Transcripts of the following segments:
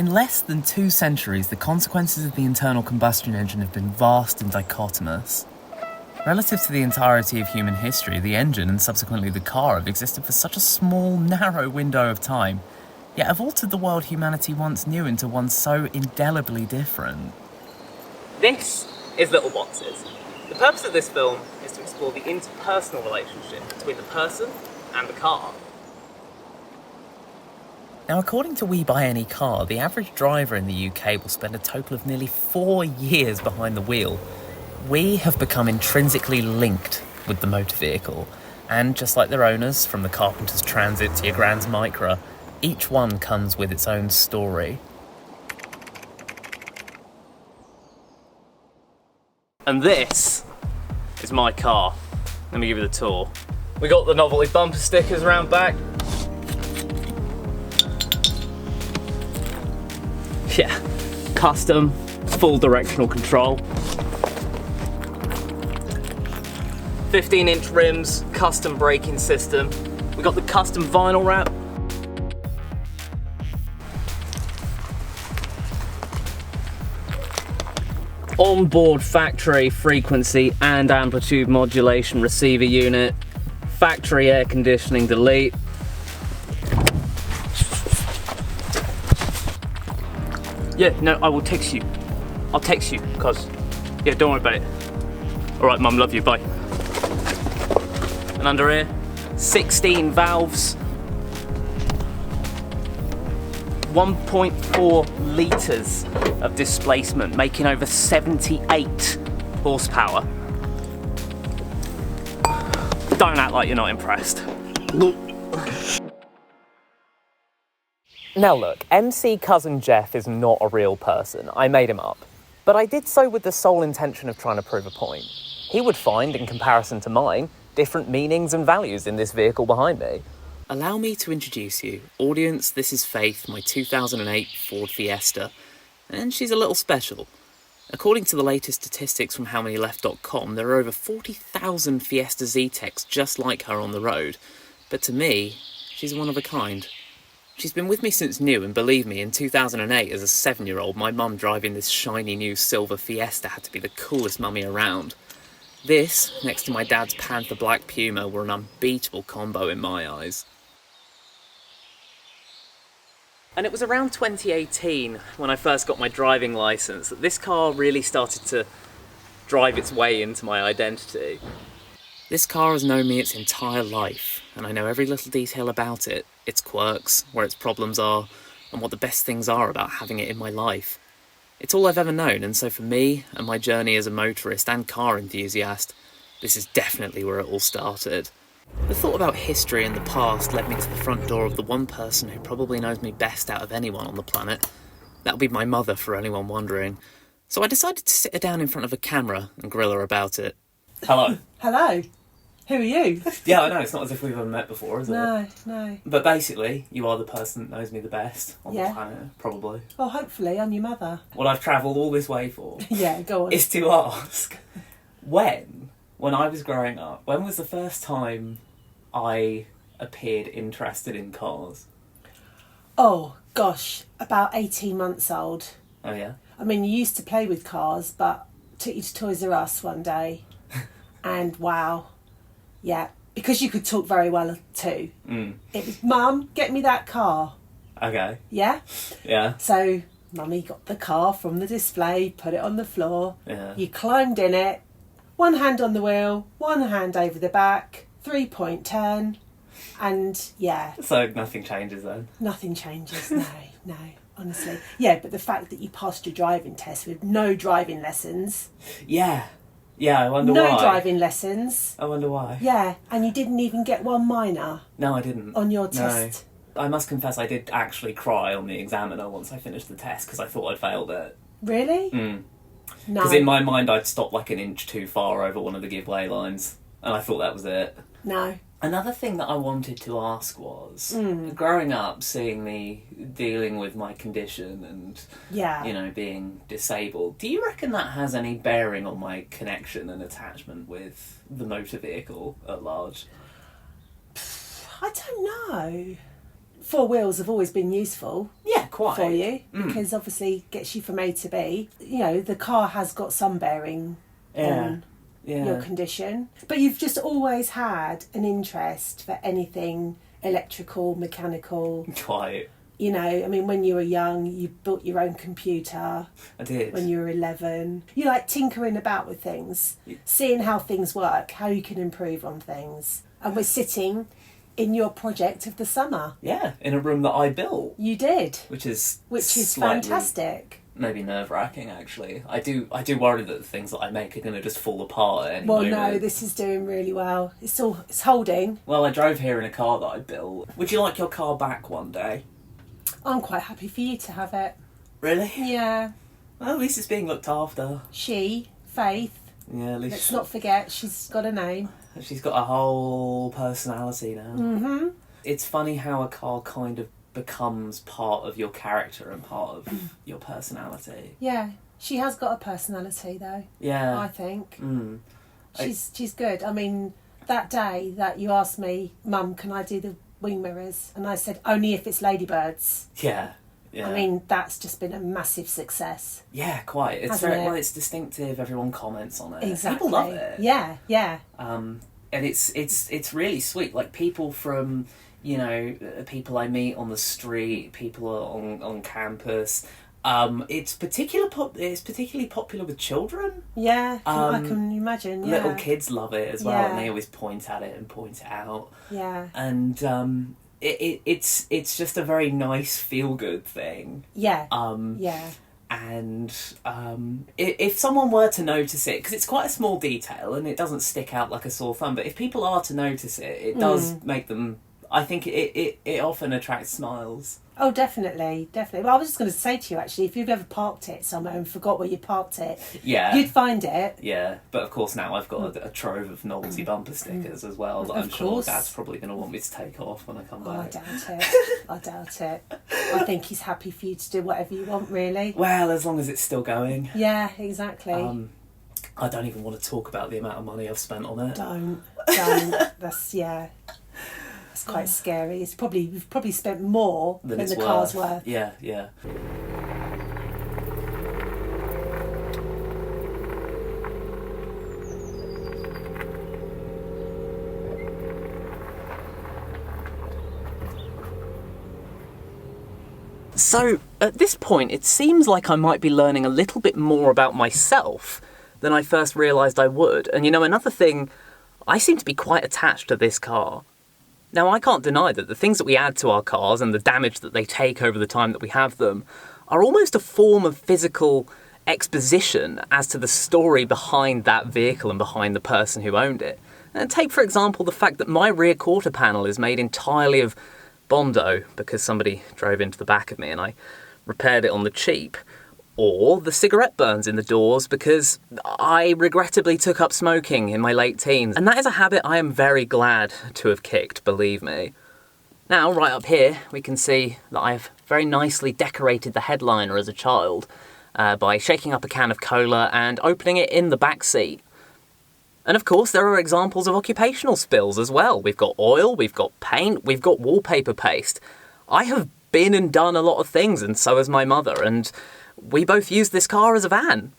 In less than 2 centuries, the consequences of the internal combustion engine have been vast and dichotomous. Relative to the entirety of human history, the engine and subsequently the car have existed for such a small, narrow window of time, yet have altered the world humanity once knew into one so indelibly different. This is Little Boxes. The purpose of this film is to explore the interpersonal relationship between the person and the car. Now, according to We Buy Any Car, the average driver in the UK will spend a total of nearly 4 years behind the wheel. We have become intrinsically linked with the motor vehicle, and just like their owners, from the Carpenter's Transit to your Grand's Micra, each one comes with its own story. And this is my car. Let me give you the tour. We got the novelty bumper stickers around back. Yeah, custom, full directional control. 15-inch rims, custom braking system. We got the custom vinyl wrap. Onboard factory frequency and amplitude modulation receiver unit. Factory air conditioning delete. Yeah, no, I will text you. I'll text you, cause, yeah, don't worry about it. All right, Mum, love you, bye. And under here, 16 valves, 1.4 litres of displacement, making over 78 horsepower. Don't act like you're not impressed. Now look, MC Cousin Jeff is not a real person. I made him up. But I did so with the sole intention of trying to prove a point. He would find, in comparison to mine, different meanings and values in this vehicle behind me. Allow me to introduce you. Audience, this is Faith, my 2008 Ford Fiesta. And she's a little special. According to the latest statistics from HowManyLeft.com, there are over 40,000 Fiesta Z-Techs just like her on the road. But to me, she's one of a kind. She's been with me since new, and believe me, in 2008, as a 7-year-old, my mum driving this shiny new silver Fiesta had to be the coolest mummy around. This, next to my dad's Panther Black Puma, were an unbeatable combo in my eyes. And it was around 2018, when I first got my driving licence, that this car really started to drive its way into my identity. This car has known me its entire life, and I know every little detail about it, its quirks, where its problems are, and what the best things are about having it in my life. It's all I've ever known, and so for me, and my journey as a motorist and car enthusiast, this is definitely where it all started. The thought about history and the past led me to the front door of the one person who probably knows me best out of anyone on the planet. That would be my mother, for anyone wondering. So I decided to sit her down in front of a camera and grill her about it. Hello. Hello. Who are you? Yeah, I know, it's not as if we've ever met before, is it? No. But basically, you are the person that knows me the best on the planet, probably. Well, hopefully, I'm your mother. What I've travelled all this way for Yeah, go on. is to ask, when I was growing up, when was the first time I appeared interested in cars? Oh, gosh, about 18 months old. Oh, yeah? I mean, you used to play with cars, but took you to Toys R Us one day, and wow. Yeah, because you could talk very well too. It was, Mum, get me that car. Okay. Yeah? Yeah. So, Mummy got the car from the display, put it on the floor. Yeah. You climbed in it, one hand on the wheel, one hand over the back, 3-point turn, and yeah. So nothing changes then? Nothing changes, no, honestly. Yeah, but the fact that you passed your driving test with no driving lessons. Yeah, I wonder why. No driving lessons. I wonder why. Yeah, and you didn't even get one minor. No, I didn't. On your test. No. I must confess I did actually cry on the examiner once I finished the test because I thought I'd failed it. Really? No. Because in my mind I'd stopped like an inch too far over one of the giveaway lines and I thought that was it. No. Another thing that I wanted to ask was, growing up, seeing me dealing with my condition and, being disabled, do you reckon that has any bearing on my connection and attachment with the motor vehicle at large? I don't know. 4 wheels have always been useful. Yeah, quite. for you, because obviously it gets you from A to B. You know, the car has got some bearing on your condition. But you've just always had an interest for anything electrical, mechanical. Quite. You know, I mean, when you were young, you built your own computer. I did. When you were 11. You like tinkering about with things, seeing how things work, how you can improve on things. And we're sitting in your project of the summer. Yeah, in a room that I built. You did. Which is Fantastic. Maybe nerve-wracking, actually. I do worry that the things that I make are going to just fall apart at any Well, moment. no, this is doing really well. It's holding. Well, I drove here in a car that I built. Would you like your car back one day? I'm quite happy for you to have it. Really? Yeah. Well, at least it's being looked after. Faith. Yeah, at least... Let's not forget, she's got a name. She's got a whole personality now. Mm-hmm. It's funny how a car kind of becomes part of your character and part of your personality. Yeah. She has got a personality, though. Yeah. I think. Mm. She's good. I mean, that day that you asked me, Mum, can I do the wing mirrors? And I said, only if it's ladybirds. Yeah. Yeah. I mean, that's just been a massive success. Yeah, quite. It's Hasn't very it? well. It's distinctive. Everyone comments on it. Exactly. People love it. Yeah, yeah. And it's really sweet. Like people from, you know, people I meet on the street, people on campus. It's particularly popular with children. Yeah, I can imagine. Yeah. Little kids love it as well, Yeah. and they always point at it and point it out. Yeah. And it's just a very nice feel good thing. Yeah. Yeah. And if someone were to notice it, because it's quite a small detail and it doesn't stick out like a sore thumb, but if people are to notice it, it does make them. I think it often attracts smiles. Oh, definitely. Well, I was just going to say to you, actually, if you've ever parked it somewhere and forgot where you parked it, Yeah. you'd find it. Yeah, but of course now I've got a trove of novelty bumper stickers as well that Of I'm sure course. Dad's probably going to want me to take off when I come Oh, I back. doubt it. I think he's happy for you to do whatever you want, really. Well, as long as it's still going. Yeah, exactly. I don't even want to talk about the amount of money I've spent on it. Don't. That's, yeah. It's quite scary. You've probably spent more than it's the car's worth. Yeah. So, at this point, it seems like I might be learning a little bit more about myself than I first realised I would. And you know, another thing, I seem to be quite attached to this car. Now, I can't deny that the things that we add to our cars and the damage that they take over the time that we have them are almost a form of physical exposition as to the story behind that vehicle and behind the person who owned it. And take, for example, the fact that my rear quarter panel is made entirely of Bondo because somebody drove into the back of me and I repaired it on the cheap. Or the cigarette burns in the doors because I regrettably took up smoking in my late teens. And that is a habit I am very glad to have kicked, believe me. Now, right up here, we can see that I've very nicely decorated the headliner as a child by shaking up a can of cola and opening it in the back seat. And of course, there are examples of occupational spills as well. We've got oil, we've got paint, we've got wallpaper paste. I have been and done a lot of things, and so has my mother, and we both use this car as a van.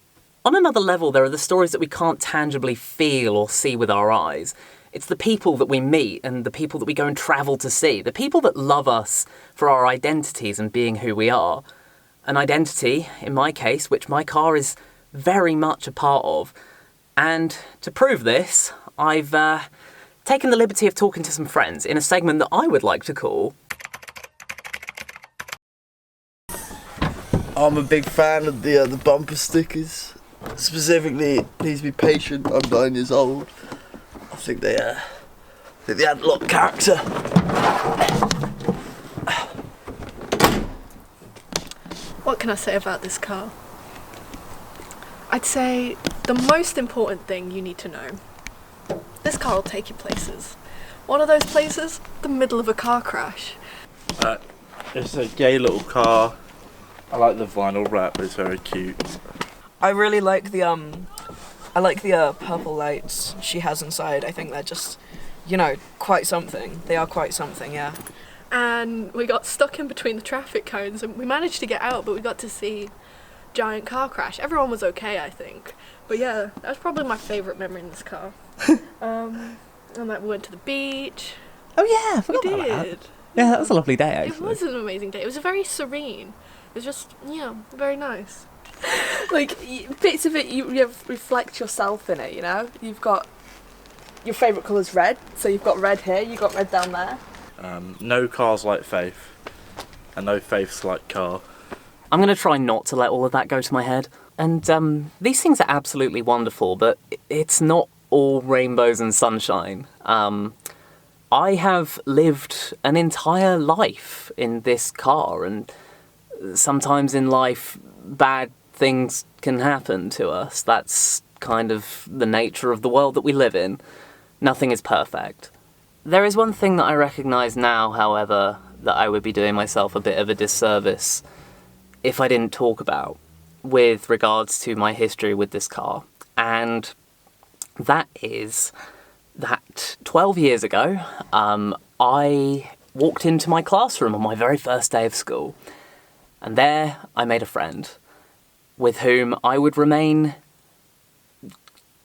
On another level, there are the stories that we can't tangibly feel or see with our eyes. It's the people that we meet and the people that we go and travel to see. The people that love us for our identities and being who we are. An identity, in my case, which my car is very much a part of. And to prove this, I've taken the liberty of talking to some friends in a segment that I would like to call... I'm a big fan of the bumper stickers. Specifically, please be patient. I'm 9 years old. I think they add a lot of character. What can I say about this car? I'd say the most important thing you need to know. This car will take you places. One of those places, the middle of a car crash. It's a gay little car. I like the vinyl wrap, it's very cute. I really like the purple lights she has inside. I think they're just, quite something. They are quite something, yeah. and we got stuck in between the traffic cones, and we managed to get out, but we got to see giant car crash. Everyone was okay, I think. But yeah, that's probably my favourite memory in this car. And like we went to the beach. Oh yeah, I We forgot about that. did. Yeah, that was a lovely day, It actually. was an amazing day. It was very serene. It was just, yeah, very nice. Like, bits of it, you reflect yourself in it, you know? You've got your favourite colour's red, so you've got red here, you've got red down there. No car's like Faith, and no Faith's like car. I'm going to try not to let all of that go to my head. And these things are absolutely wonderful, but it's not all rainbows and sunshine. I have lived an entire life in this car, and sometimes in life, bad things can happen to us. That's kind of the nature of the world that we live in. Nothing is perfect. There is one thing that I recognise now, however, that I would be doing myself a bit of a disservice if I didn't talk about with regards to my history with this car. And that is that 12 years ago, I walked into my classroom on my very first day of school. And there I made a friend with whom I would remain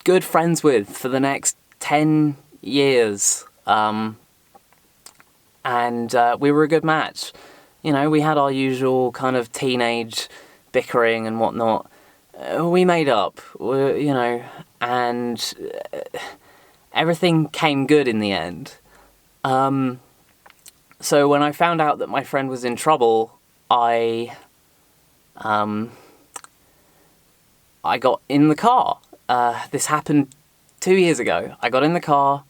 good friends with for the next 10 years. And we were a good match. You know, we had our usual kind of teenage bickering and whatnot. We made up, you know, and everything came good in the end. So when I found out that my friend was in trouble, I got in the car. This happened 2 years ago. I got in the car,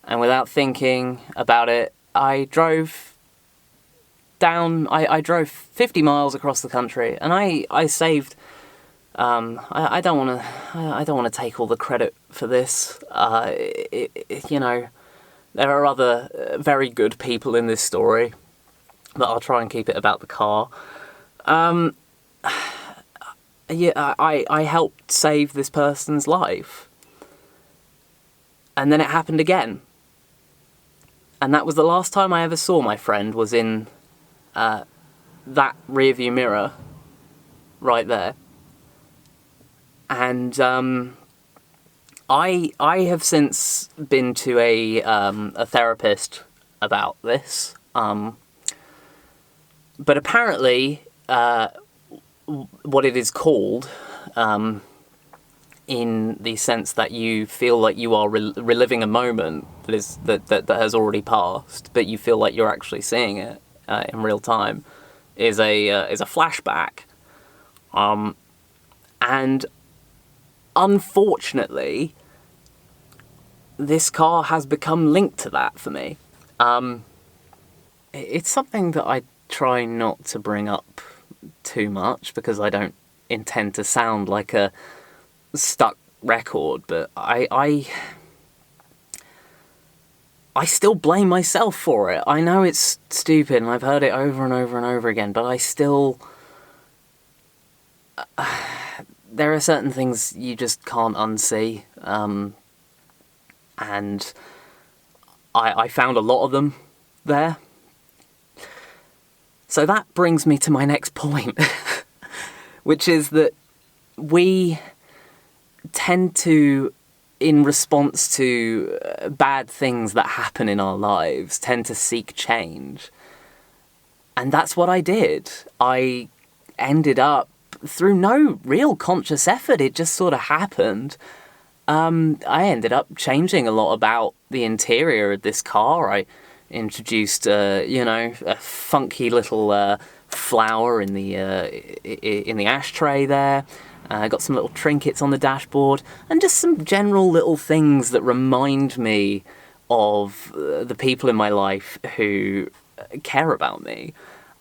and without thinking about it, I drove down. I drove 50 miles across the country, and I saved. I don't want to take all the credit for this. You know, there are other very good people in this story, but I'll try and keep it about the car. Yeah, I helped save this person's life, and then it happened again. And that was the last time I ever saw my friend, was in that rearview mirror right there. And I have since been to a therapist about this. But apparently, what it is called, in the sense that you feel like you are reliving a moment that has already passed, but you feel like you're actually seeing it in real time, is a flashback. And unfortunately, this car has become linked to that for me. It's something that I try not to bring up too much because I don't intend to sound like a stuck record, but I still blame myself for it. I know it's stupid, and I've heard it over and over and over again, but I still... there are certain things you just can't unsee, and I found a lot of them there. So that brings me to my next point, which is that we tend to, in response to bad things that happen in our lives, tend to seek change. And that's what I did. I ended up, through no real conscious effort, it just sort of happened. I ended up changing a lot about the interior of this car. I introduced, a funky little flower in the ashtray there. I got some little trinkets on the dashboard, and just some general little things that remind me of the people in my life who care about me.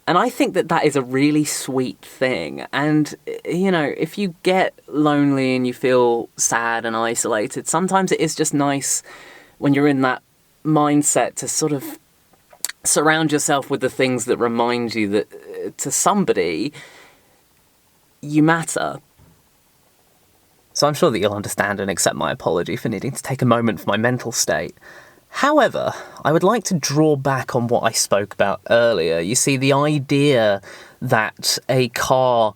And I think that that is a really sweet thing. And, you know, if you get lonely and you feel sad and isolated, sometimes it is just nice when you're in that mindset to sort of surround yourself with the things that remind you that to somebody you matter. So I'm sure that you'll understand and accept my apology for needing to take a moment for my mental state. However, I would like to draw back on what I spoke about earlier. You see, the idea that a car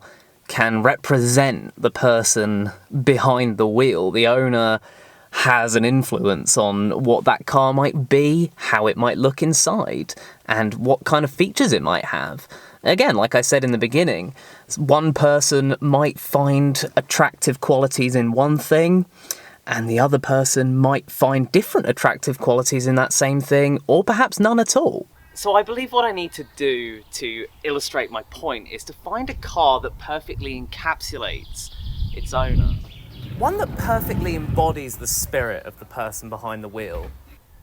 can represent the person behind the wheel, the owner has an influence on what that car might be, how it might look inside, and what kind of features it might have. Again, like I said in the beginning, one person might find attractive qualities in one thing, and the other person might find different attractive qualities in that same thing, or perhaps none at all. So I believe what I need to do to illustrate my point is to find a car that perfectly encapsulates its owner. One that perfectly embodies the spirit of the person behind the wheel.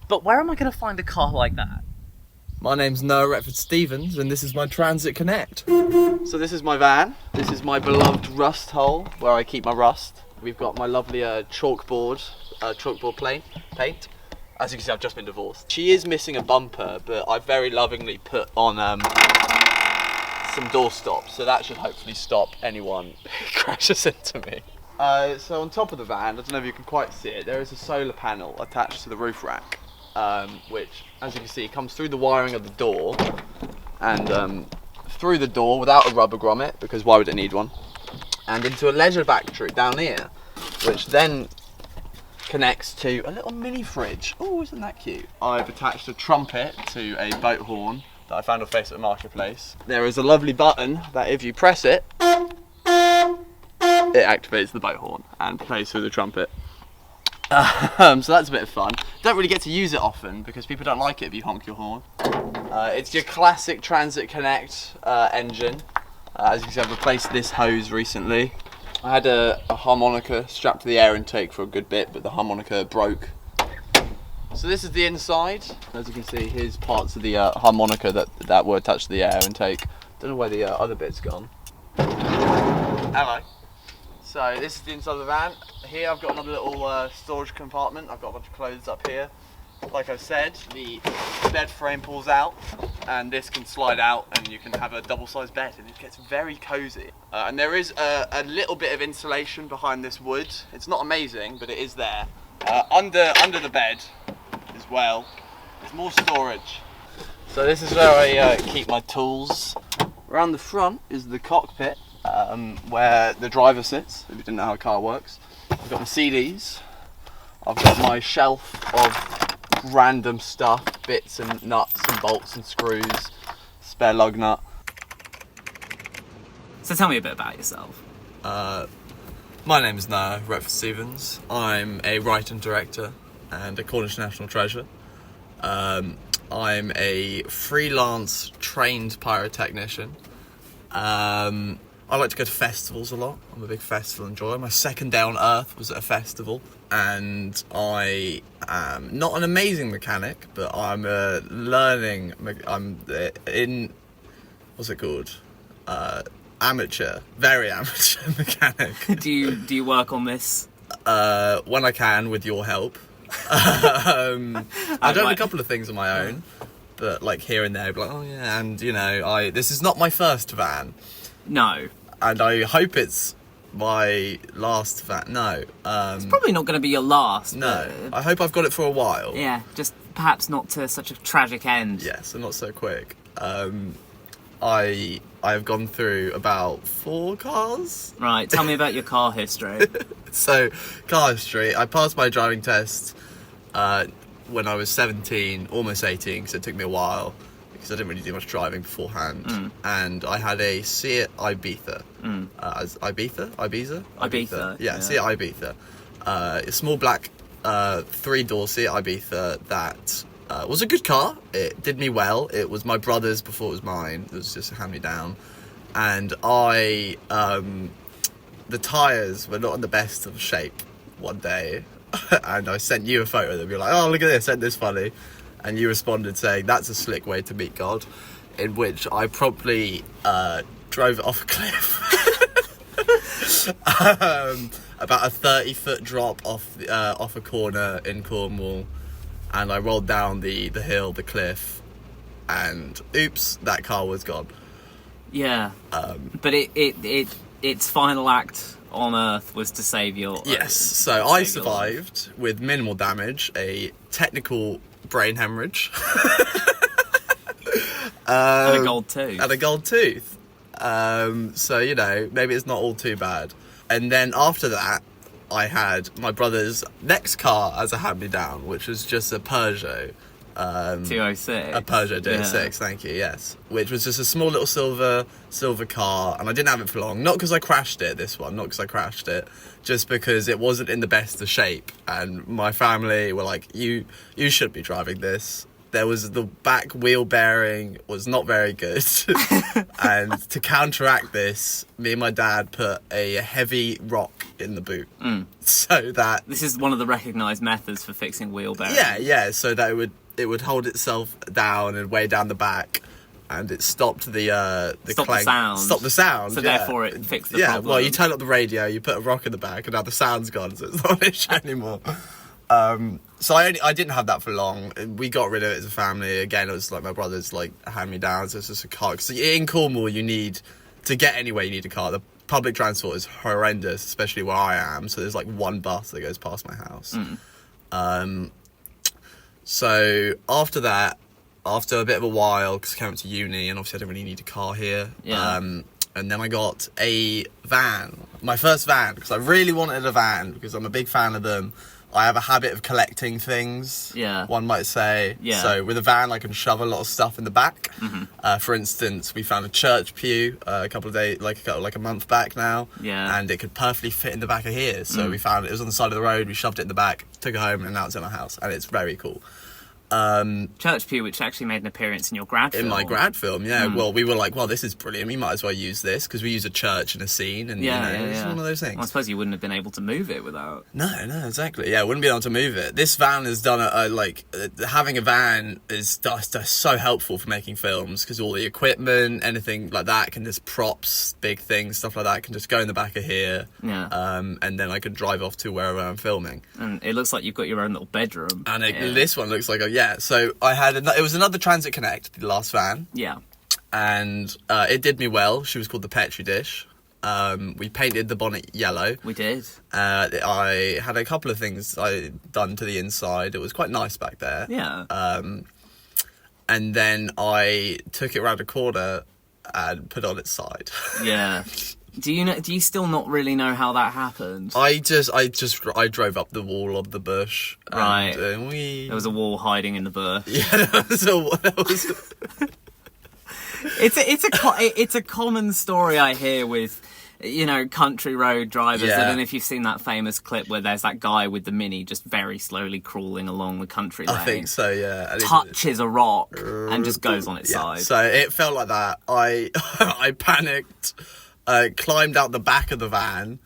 But where am I going to find a car like that? My name's Noah Retford-Stevens, and this is my Transit Connect. So this is my van. This is my beloved rust hole where I keep my rust. We've got my lovely chalkboard paint. As you can see, I've just been divorced. She is missing a bumper, but I very lovingly put on some door stops, so that should hopefully stop anyone who crashes into me. So on top of the van, I don't know if you can quite see it, there is a solar panel attached to the roof rack, which, as you can see, comes through the wiring of the door and through the door without a rubber grommet, because why would it need one? And into a leisure battery down here, which then connects to a little mini fridge. Oh, isn't that cute? I've attached a trumpet to a boat horn that I found on Facebook Marketplace. There is a lovely button that if you press it, it activates the boat horn and plays through the trumpet. So that's a bit of fun. Don't really get to use it often because people don't like it if you honk your horn. It's your classic Transit Connect engine. As you can see, I've replaced this hose recently. I had a harmonica strapped to the air intake for a good bit, but the harmonica broke. So this is the inside. As you can see, here's parts of the harmonica that were attached to the air intake. Don't know where the other bit's gone. Hello. So this is the inside of the van. Here I've got another little storage compartment. I've got a bunch of clothes up here. Like I said, the bed frame pulls out and this can slide out and you can have a double-sized bed and it gets very cozy. And there is a little bit of insulation behind this wood. It's not amazing, but it is there. Under the bed as well, there's more storage. So this is where I keep my tools. Around the front is the cockpit, where the driver sits, if you didn't know how a car works. I've got my CDs. I've got my shelf of random stuff, bits and nuts and bolts and screws, spare lug nut. So tell me a bit about yourself. My name is Noah Retford-Stevens. I'm a writer and director and a Cornish national treasure. I'm a freelance trained pyrotechnician. I like to go to festivals a lot. I'm a big festival enjoyer. My second day on Earth was at a festival, and I am not an amazing mechanic, but I'm learning. I'm in what's it called? Amateur, very amateur mechanic. Do you work on this? When I can, with your help. I've done a couple of things on my own, but like here and there, like oh yeah, and you know, this is not my first van. No. And I hope it's my last van. No. It's probably not going to be your last. No. I hope I've got it for a while. Yeah, just perhaps not to such a tragic end. Yes, and not so quick. I've gone through about 4 cars. Right, tell me about your car history. So, car history. I passed my driving test when I was 17, almost 18, because it took me a while. Because I didn't really do much driving beforehand, and I had a Seat Ibiza. Ibiza? Yeah, Seat Ibiza. A small black 3-door Seat Ibiza that was a good car. It did me well. It was my brother's before it was mine. It was just a hand-me-down. And the tyres were not in the best of shape one day, and I sent you a photo of them. You're like, oh, look at this, isn't this funny? And you responded saying, that's a slick way to meet God, in which I promptly drove it off a cliff. About a 30-foot drop off a corner in Cornwall, and I rolled down the hill, the cliff, and oops, that car was gone. Yeah, but its final act on Earth was to save your... Yes, so I survived with minimal damage, a technical brain hemorrhage. And a gold tooth. And a gold tooth. So, you know, maybe it's not all too bad. And then after that, I had my brother's next car as a hand-me-down, which was just a Peugeot. 206. A Peugeot 206, thank you, yes. Which was just a small little silver car, and I didn't have it for long. Not because I crashed it, just because it wasn't in the best of shape. And my family were like, you should be driving this. There was the back wheel bearing was not very good. And to counteract this, me and my dad put a heavy rock in the boot. So that... This is one of the recognised methods for fixing wheel bearings. Yeah, so that it would hold itself down and way down the back, and it stopped the clang. Stop the sound. So therefore it fixed the problem. Well, you turn up the radio, you put a rock in the back, and now the sound's gone, so it's not an issue anymore. So I didn't have that for long. We got rid of it as a family. Again, it was like my brother's like hand-me-down, so it's just a car. So in Cornwall, to get anywhere, you need a car. The public transport is horrendous, especially where I am. So there's like one bus that goes past my house. So after that, after a bit of a while, because I came up to uni, and obviously I didn't really need a car here. And then I got a van, my first van, because I really wanted a van, because I'm a big fan of them. I have a habit of collecting things, one might say. So with a van, I can shove a lot of stuff in the back. For instance, we found a church pew a couple of days, like a month back now. And it could perfectly fit in the back of here. So we found it was on the side of the road. We shoved it in the back, took it home, and now it's in my house. And it's very cool. Church pew, which actually made an appearance in your grad film. In my grad film, Well, we were like, well, this is brilliant. We might as well use this, because we use a church in a scene, and it's one of those things. Well, I suppose you wouldn't have been able to move it without. No, exactly. Yeah, I wouldn't be able to move it. This van has done having a van is so helpful for making films, because all the equipment, anything like that, can just props, big things, stuff like that, can just go in the back of here. And then I can drive off to wherever I'm filming. And it looks like you've got your own little bedroom. And this one looks like so I had it was another Transit Connect, the last van. And it did me well. She was called the Petri Dish. We painted the bonnet yellow. We did. I had a couple of things I done to the inside. It was quite nice back there. And then I took it around a corner and put it on its side. Do you still not really know how that happened? I drove up the wall of the bush. Right. And there was a wall hiding in the bush. It's a common story I hear with, country road drivers. I don't know if you've seen that famous clip where there's that guy with the Mini just very slowly crawling along the country lane. I think so, yeah. Touches a rock and just goes on its side. So it felt like that. I panicked. Climbed out the back of the van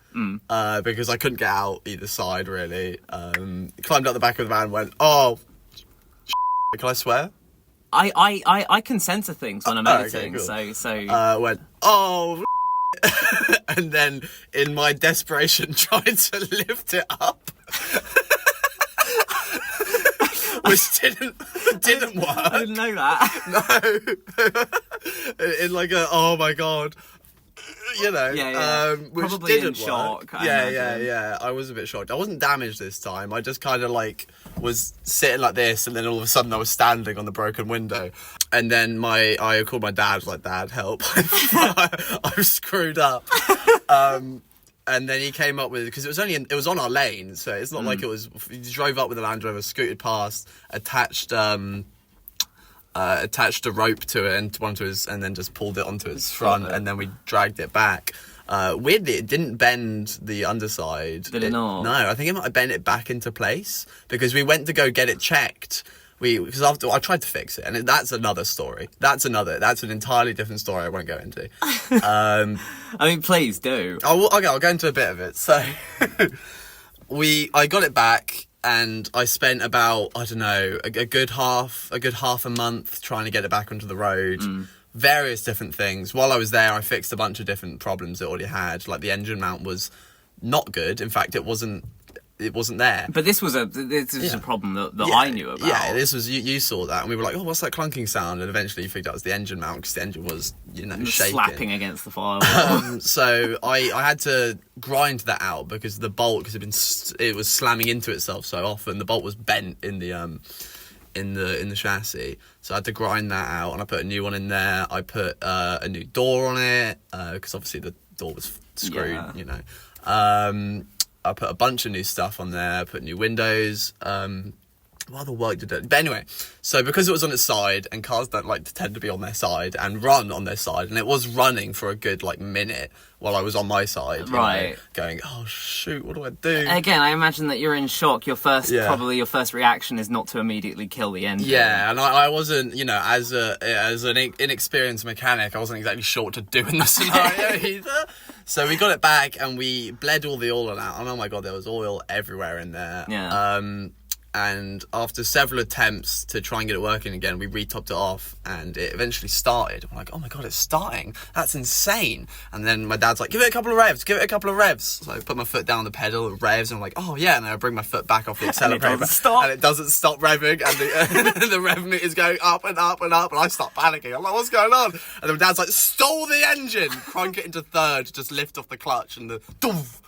because I couldn't get out either side, really. Climbed out the back of the van and went, oh, can I swear? I can censor things when I'm editing, okay, cool. so... went, oh, and then in my desperation tried to lift it up. Which didn't work. I didn't know that. No. In like oh my God. Which probably didn't in shock. work. Yeah. I was a bit shocked. I wasn't damaged this time. I just kind of was sitting like this, and then all of a sudden I was standing on the broken window. And then I called my dad. Was like, Dad, help! I'm screwed up. And then he came up with, because it was on our lane, so it's not like it was. He drove up with a Land Rover, scooted past, attached a rope to it and then just pulled it onto its front, and then we dragged it back. Weirdly, it didn't bend the underside. Did it not? No, I think it might have bent it back into place, because we went to go get it checked. Because after I tried to fix it, and that's another story. That's an entirely different story I won't go into. I mean, please do. I'll go into a bit of it. So I got it back. And I spent about, I don't know, a good half a month trying to get it back onto the road. Various different things. While I was there, I fixed a bunch of different problems it already had. Like the engine mount was not good. In fact, it wasn't there. But this was a problem that I knew about. Yeah, this was you saw that, and we were like, oh, what's that clunking sound? And eventually you figured out it was the engine mount, because the engine was shaking, slapping against the firewall. So I had to grind that out, because the bolt, because it was slamming into itself so often, the bolt was bent in the in the chassis, so I had to grind that out, and I put a new one in there. I put a new door on it because obviously the door was screwed, you know. I put a bunch of new stuff on there. I put new windows. What other work did it? But anyway, so because it was on its side, and cars don't like to tend to be on their side and run on their side, and it was running for a good like minute while I was on my side, right? Know, going, oh shoot, what do I do? Again, I imagine that you're in shock. Probably your first reaction is not to immediately kill the engine. Yeah, and I wasn't, you know, as an inexperienced mechanic, I wasn't exactly sure what to do in the scenario either. So we got it back and we bled all the oil out, and oh my god, there was oil everywhere in there. Yeah. And after several attempts to try and get it working again, we re-topped it off, and it eventually started. I'm like, oh my god, it's starting. That's insane. And then my dad's like, give it a couple of revs. So I put my foot down the pedal, it revs, and I'm like, oh yeah. And then I bring my foot back off the accelerator, and it doesn't stop revving, and the rev meter's going up and up and up, and I start panicking. I'm like, what's going on? And then my dad's like, stall the engine, crank it into third, just lift off the clutch, and the doof.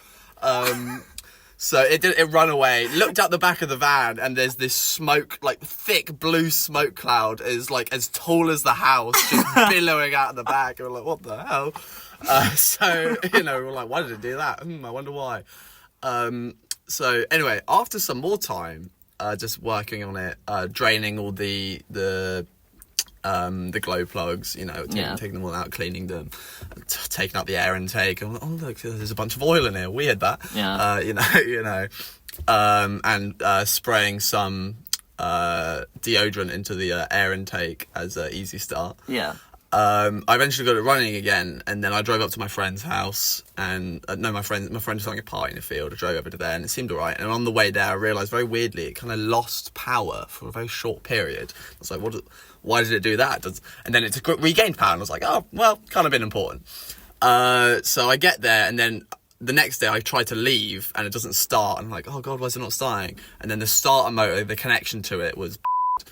So it run away, looked out the back of the van, and there's this smoke, like thick blue smoke cloud, is like as tall as the house, just billowing out of the back. And we're like, what the hell? So, you know, we're like, why did it do that? I wonder why. So anyway, after some more time, just working on it, draining all the glow plugs, you know, taking them all out, cleaning them, taking out the air intake, and oh look, there's a bunch of oil in here. Weird that. And spraying some deodorant into the air intake as an easy start. Yeah. I eventually got it running again, and then I drove up to my friend's house, and my friend was having a party in the field. I drove over to there, and it seemed alright. And on the way there, I realised very weirdly it kind of lost power for a very short period. I was like, why did it do that? And then it regained power, and I was like, oh, well, kind of been important. So I get there, and then the next day I try to leave, and it doesn't start. I'm like, oh god, why is it not starting? And then the starter motor, the connection to it was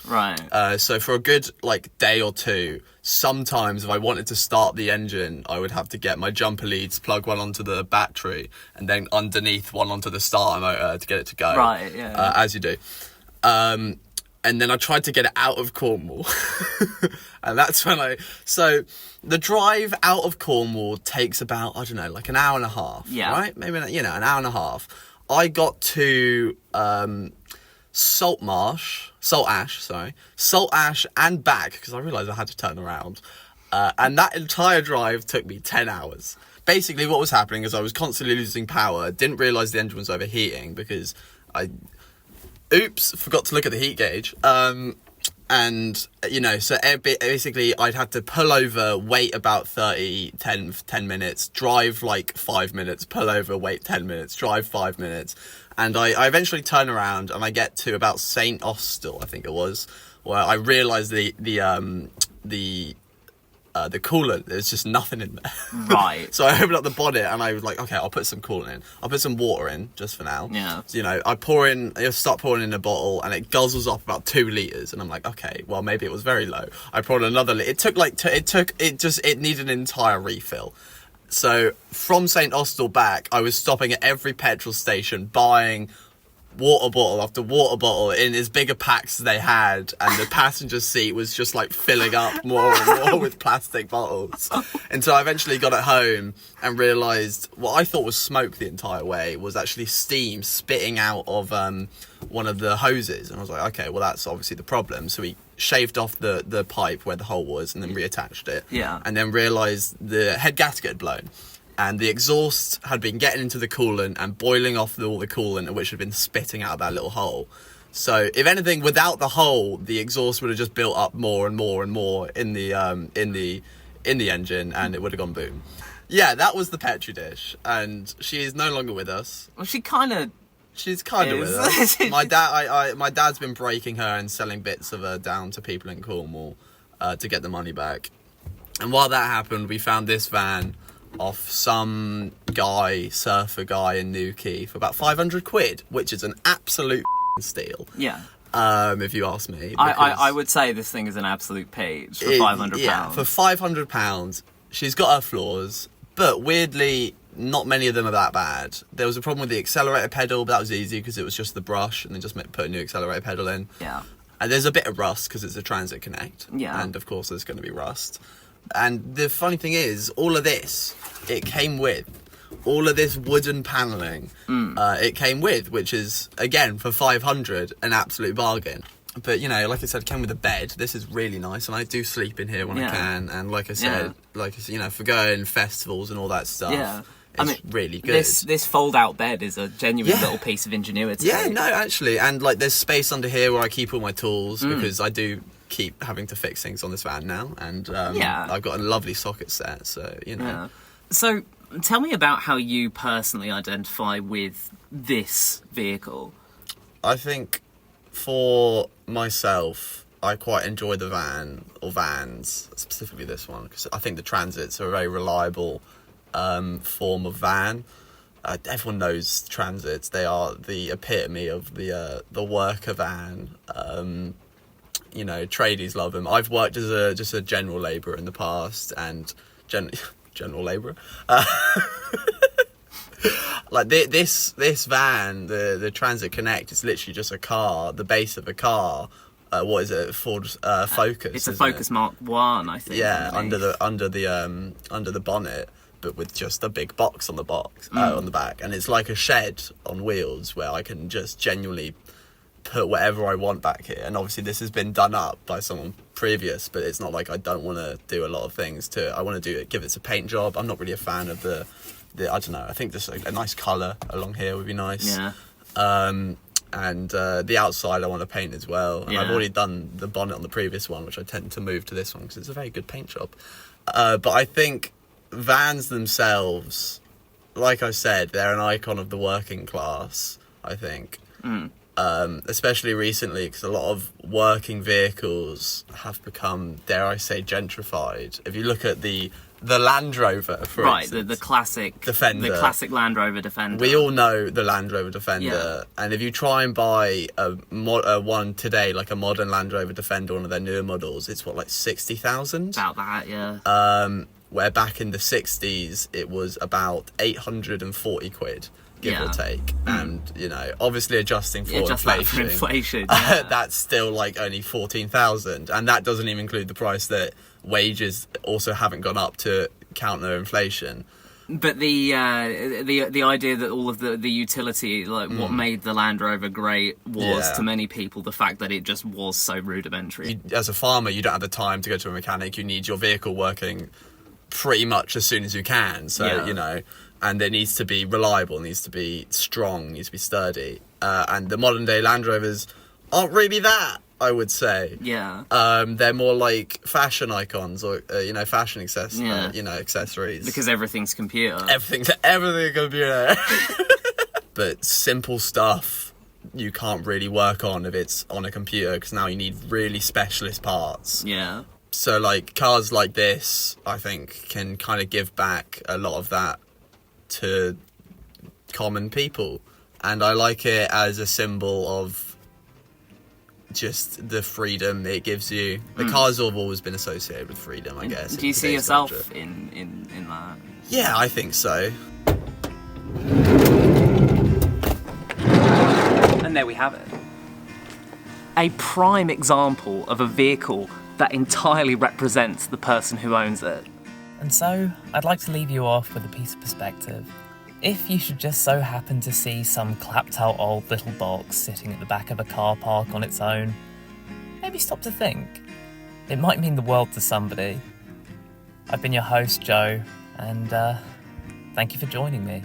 right. So for a good like day or two, sometimes if I wanted to start the engine, I would have to get my jumper leads, plug one onto the battery, and then underneath one onto the starter motor to get it to go. Right, yeah. As you do. And then I tried to get it out of Cornwall. And that's when so the drive out of Cornwall takes about, I don't know, like an hour and a half. Yeah. Right? Maybe, you know, an hour and a half. I got to Salt Ash and back, because I realised I had to turn around. And that entire drive took me 10 hours. Basically what was happening is I was constantly losing power, didn't realise the engine was overheating because forgot to look at the heat gauge. And, you know, so basically I'd have to pull over, wait about 10 minutes, drive like 5 minutes, pull over, wait 10 minutes, drive 5 minutes. And I eventually turn around and I get to about St. Austell, I think it was, where I realised the coolant, there's just nothing in there. Right. So I opened up the bonnet and I was like, okay, I'll put some coolant in. I'll put some water in just for now. Yeah. So, you know, I start pouring in a bottle and it guzzles up about 2 litres. And I'm like, okay, well, maybe it was very low. I poured another litre. It needed an entire refill. So from St. Austell back, I was stopping at every petrol station, buying water bottle after water bottle in as big a packs as they had, and the passenger seat was just like filling up more and more with plastic bottles until I eventually got it home and realised what I thought was smoke the entire way was actually steam spitting out of one of the hoses. And I was like, okay, well that's obviously the problem. So we shaved off the pipe where the hole was and then reattached it. Yeah. And then realised the head gasket had blown. And the exhaust had been getting into the coolant and boiling off all the coolant, which had been spitting out of that little hole. So, if anything, without the hole, the exhaust would have just built up more and more and more in the engine, and it would have gone boom. Yeah, that was the Petri dish, and she is no longer with us. Well, she's kind of with us. My dad's been breaking her and selling bits of her down to people in Cornwall to get the money back. And while that happened, we found this van off some surfer guy in Newquay for about 500 quid, which is an absolute steal. Yeah. If you ask me. I would say this thing is an absolute peach for £500. Yeah, for £500. She's got her flaws, but weirdly, not many of them are that bad. There was a problem with the accelerator pedal, but that was easy because it was just the brush, and then just put a new accelerator pedal in. Yeah. And there's a bit of rust because it's a Transit Connect. Yeah. And of course there's going to be rust. And the funny thing is, all of this, it came with. All of this wooden panelling, it came with, which is, again, for 500, an absolute bargain. But, you know, like I said, it came with a bed. This is really nice, and I do sleep in here when I can. And like I said, you know, for going festivals and all that stuff, it's really good. This fold-out bed is a genuine little piece of ingenuity. Yeah, no, actually. And, like, there's space under here where I keep all my tools, because I do keep having to fix things on this van now. And I've got a lovely socket set, so, you know. Yeah. So, tell me about how you personally identify with this vehicle. I think for myself, I quite enjoy the van, or vans, specifically this one, because I think the Transits are a very reliable form of van. Everyone knows Transits. They are the epitome of the worker van. You know, tradies love them. I've worked as just a general labourer in the past, and general labourer. Like this van, the Transit Connect, is literally just a car, the base of a car. What is it? Ford Focus. It's a Focus Mark 1, I think. Yeah, under the bonnet, but with just a big box on the on the back, and it's like a shed on wheels where I can just genuinely put whatever I want back here. And obviously this has been done up by someone previous, but it's not like I don't want to do a lot of things to it. I want to give it a paint job. I'm not really a fan of the I don't know, I think just a nice colour along here would be nice. Yeah. And the outside I want to paint as well. And I've already done the bonnet on the previous one, which I tend to move to this one because it's a very good paint job. But I think vans themselves, like I said, they're an icon of the working class, I think. Especially recently, because a lot of working vehicles have become, dare I say, gentrified. If you look at the Land Rover, for instance, the classic Defender, the classic Land Rover Defender. We all know the Land Rover Defender, and if you try and buy a one today, like a modern Land Rover Defender, one of their newer models, it's like 60,000. About that, yeah. Where back in the 60s, it was about 840 quid. Give or take, and you know, obviously adjusting for inflation, that's still like only 14,000, and that doesn't even include the price that wages also haven't gone up to counter inflation. But the idea that all of the utility, like what made the Land Rover great, was to many people the fact that it just was so rudimentary. As a farmer, you don't have the time to go to a mechanic. You need your vehicle working pretty much as soon as you can. So you know. And it needs to be reliable, needs to be strong, needs to be sturdy. And the modern day Land Rovers aren't really that, I would say. Yeah. They're more like fashion icons, or you know, fashion accessories. Because everything's computer. Everything's computer. But simple stuff you can't really work on if it's on a computer, because now you need really specialist parts. Yeah. So like cars like this, I think, can kind of give back a lot of that to common people, and I like it as a symbol of just the freedom it gives you. The cars have always been associated with freedom, I guess. Do you see yourself in that? Yeah, I think so. And there we have it. A prime example of a vehicle that entirely represents the person who owns it. And so, I'd like to leave you off with a piece of perspective. If you should just so happen to see some clapped out old little box sitting at the back of a car park on its own, maybe stop to think. It might mean the world to somebody. I've been your host, Joe, and thank you for joining me.